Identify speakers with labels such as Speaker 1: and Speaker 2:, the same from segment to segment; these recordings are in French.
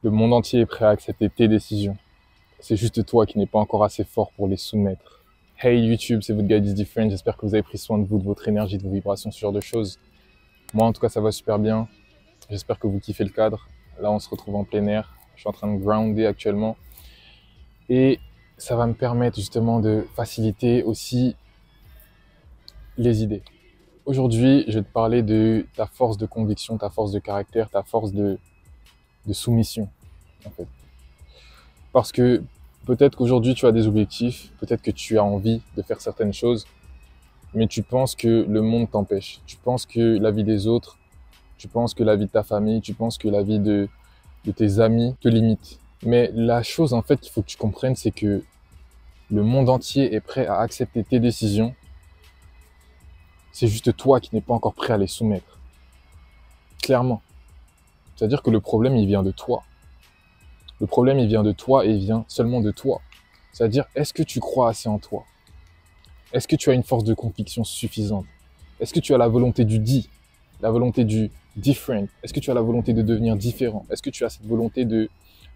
Speaker 1: Le monde entier est prêt à accepter tes décisions. C'est juste toi qui n'es pas encore assez fort pour les soumettre. Hey YouTube, c'est votre guide is different. J'espère que vous avez pris soin de vous, de votre énergie, de vos vibrations, ce genre de choses. Moi, en tout cas, ça va super bien. J'espère que vous kiffez le cadre. Là, on se retrouve en plein air. Je suis en train de grounder actuellement. Et ça va me permettre justement de faciliter aussi les idées. Aujourd'hui, je vais te parler de ta force de conviction, ta force de caractère, ta force de soumission, en fait. Parce que peut-être qu'aujourd'hui, tu as des objectifs, peut-être que tu as envie de faire certaines choses, mais tu penses que le monde t'empêche. Tu penses que la vie des autres, tu penses que la vie de ta famille, tu penses que la vie de tes amis te limite. Mais la chose, en fait, qu'il faut que tu comprennes, c'est que le monde entier est prêt à accepter tes décisions. C'est juste toi qui n'es pas encore prêt à les soumettre. Clairement. C'est-à-dire que le problème, il vient de toi. Le problème, il vient de toi et il vient seulement de toi. C'est-à-dire, est-ce que tu crois assez en toi? Est-ce que tu as une force de conviction suffisante? Est-ce que tu as la volonté du dit, la volonté du different? Est-ce que tu as la volonté de devenir différent? Est-ce que tu as cette volonté de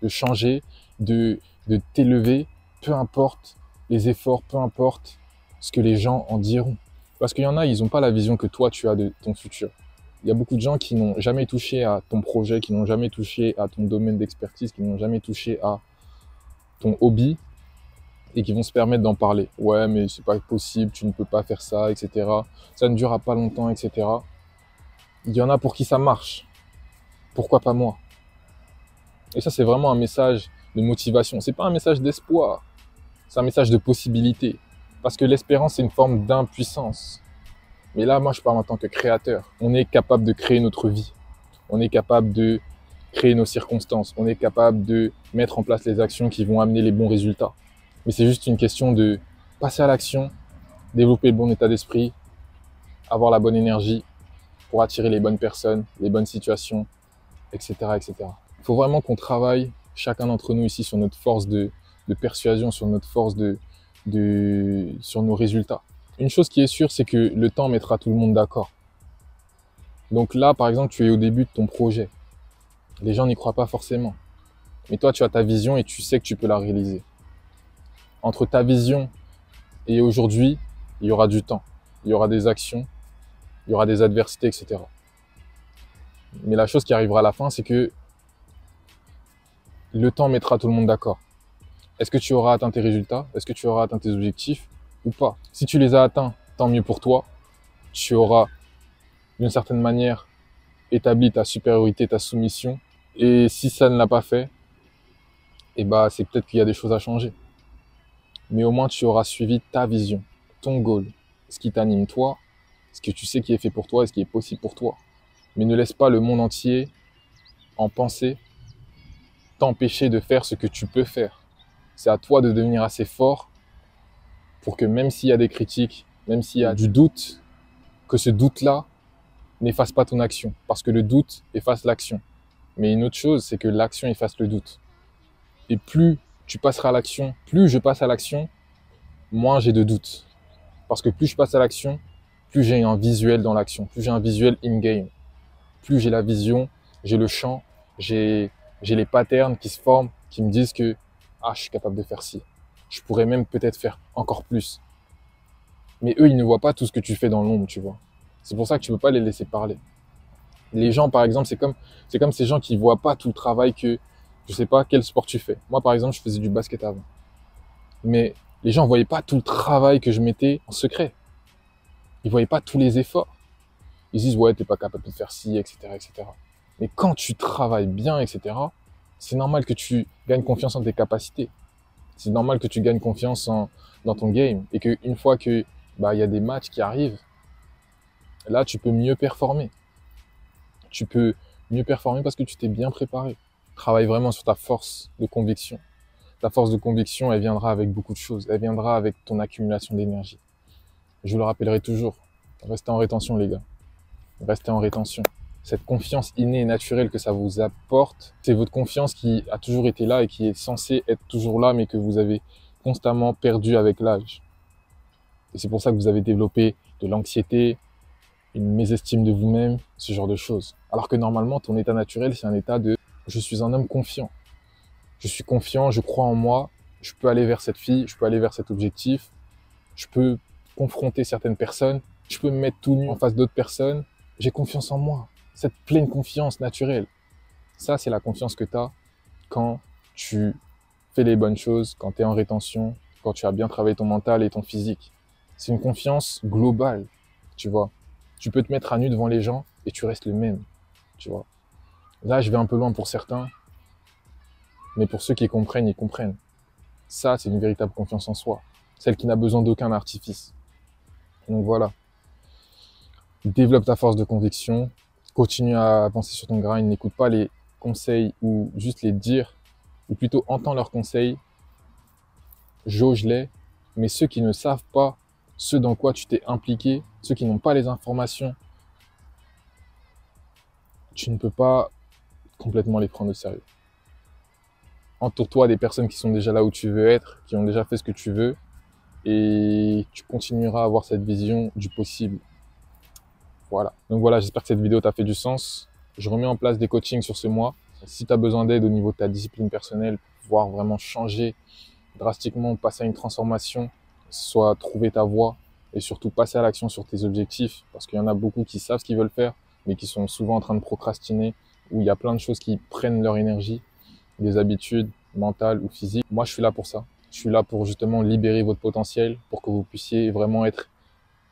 Speaker 1: changer, de t'élever, peu importe les efforts, peu importe ce que les gens en diront? Parce qu'il y en a, ils n'ont pas la vision que toi, tu as de ton futur. Il y a beaucoup de gens qui n'ont jamais touché à ton projet, qui n'ont jamais touché à ton domaine d'expertise, qui n'ont jamais touché à ton hobby et qui vont se permettre d'en parler. Ouais, mais c'est pas possible, tu ne peux pas faire ça, etc. Ça ne durera pas longtemps, etc. Il y en a pour qui ça marche. Pourquoi pas moi? Et ça, c'est vraiment un message de motivation. C'est pas un message d'espoir. C'est un message de possibilité. Parce que l'espérance, c'est une forme d'impuissance. Mais là, moi, je parle en tant que créateur. On est capable de créer notre vie. On est capable de créer nos circonstances. On est capable de mettre en place les actions qui vont amener les bons résultats. Mais c'est juste une question de passer à l'action, développer le bon état d'esprit, avoir la bonne énergie pour attirer les bonnes personnes, les bonnes situations, etc., etc. Il faut vraiment qu'on travaille, chacun d'entre nous ici, sur notre force de persuasion, sur notre force sur nos résultats. Une chose qui est sûre, c'est que le temps mettra tout le monde d'accord. Donc là, par exemple, tu es au début de ton projet. Les gens n'y croient pas forcément. Mais toi, tu as ta vision et tu sais que tu peux la réaliser. Entre ta vision et aujourd'hui, il y aura du temps. Il y aura des actions, il y aura des adversités, etc. Mais la chose qui arrivera à la fin, c'est que le temps mettra tout le monde d'accord. Est-ce que tu auras atteint tes résultats? Est-ce que tu auras atteint tes objectifs ou pas? Si tu les as atteints, tant mieux pour toi. Tu auras, d'une certaine manière, établi ta supériorité, ta soumission. Et si ça ne l'a pas fait, eh ben, c'est peut-être qu'il y a des choses à changer. Mais au moins, tu auras suivi ta vision, ton goal, ce qui t'anime toi, ce que tu sais qui est fait pour toi et ce qui est possible pour toi. Mais ne laisse pas le monde entier en penser t'empêcher de faire ce que tu peux faire. C'est à toi de devenir assez fort pour que même s'il y a des critiques, même s'il y a du doute, que ce doute-là n'efface pas ton action. Parce que le doute efface l'action. Mais une autre chose, c'est que l'action efface le doute. Et plus tu passeras à l'action, plus je passe à l'action, moins j'ai de doutes. Parce que plus je passe à l'action, plus j'ai un visuel dans l'action, plus j'ai un visuel in-game. Plus j'ai la vision, j'ai le champ, j'ai les patterns qui se forment, qui me disent que ah, je suis capable de faire ci. Je pourrais même peut-être faire encore plus. Mais eux, ils ne voient pas tout ce que tu fais dans l'ombre, tu vois. C'est pour ça que tu peux pas les laisser parler. Les gens, par exemple, c'est comme ces gens qui voient pas tout le travail que, je sais pas quel sport tu fais. Moi, par exemple, je faisais du basket avant. Mais les gens voyaient pas tout le travail que je mettais en secret. Ils voyaient pas tous les efforts. Ils disent, ouais, t'es pas capable de faire ci, etc., etc. Mais quand tu travailles bien, etc., c'est normal que tu gagnes confiance en tes capacités. C'est normal que tu gagnes confiance dans ton game. Et qu'une fois que, bah, y a des matchs qui arrivent, là, tu peux mieux performer. Tu peux mieux performer parce que tu t'es bien préparé. Travaille vraiment sur ta force de conviction. Ta force de conviction, elle viendra avec beaucoup de choses. Elle viendra avec ton accumulation d'énergie. Je vous le rappellerai toujours. Restez en rétention, les gars. Restez en rétention. Cette confiance innée et naturelle que ça vous apporte, c'est votre confiance qui a toujours été là et qui est censée être toujours là, mais que vous avez constamment perdu avec l'âge. Et c'est pour ça que vous avez développé de l'anxiété, une mésestime de vous-même, ce genre de choses. Alors que normalement, ton état naturel, c'est un état de « je suis un homme confiant. Je suis confiant, je crois en moi, je peux aller vers cette fille, je peux aller vers cet objectif, je peux confronter certaines personnes, je peux me mettre tout nu en face d'autres personnes. J'ai confiance en moi, cette pleine confiance naturelle. Ça, c'est la confiance que tu as quand tu fais les bonnes choses, quand tu es en rétention, quand tu as bien travaillé ton mental et ton physique. C'est une confiance globale, tu vois. Tu peux te mettre à nu devant les gens et tu restes le même, tu vois. Là, je vais un peu loin pour certains, mais pour ceux qui comprennent, ils comprennent. Ça, c'est une véritable confiance en soi. Celle qui n'a besoin d'aucun artifice. Donc voilà. Développe ta force de conviction. Continue à avancer sur ton grind. N'écoute pas les conseils ou juste les dire, ou plutôt entends leurs conseils. Jauge-les. Mais ceux qui ne savent pas ce dans quoi tu t'es impliqué, ceux qui n'ont pas les informations, tu ne peux pas complètement les prendre au sérieux. Entoure-toi des personnes qui sont déjà là où tu veux être, qui ont déjà fait ce que tu veux, et tu continueras à avoir cette vision du possible. Voilà. Donc voilà, j'espère que cette vidéo t'a fait du sens. Je remets en place des coachings sur ce mois. Si tu as besoin d'aide au niveau de ta discipline personnelle, pour pouvoir vraiment changer drastiquement, passer à une transformation, soit trouver ta voie et surtout passer à l'action sur tes objectifs, parce qu'il y en a beaucoup qui savent ce qu'ils veulent faire, mais qui sont souvent en train de procrastiner, où il y a plein de choses qui prennent leur énergie, des habitudes mentales ou physiques. Moi, je suis là pour ça. Je suis là pour justement libérer votre potentiel, pour que vous puissiez vraiment être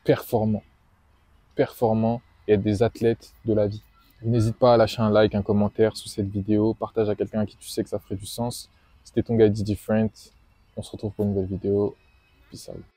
Speaker 1: performant et être des athlètes de la vie. N'hésite pas à lâcher un like, un commentaire sous cette vidéo, partage à quelqu'un à qui tu sais que ça ferait du sens. C'était ton guide Different. On se retrouve pour une nouvelle vidéo. Peace out.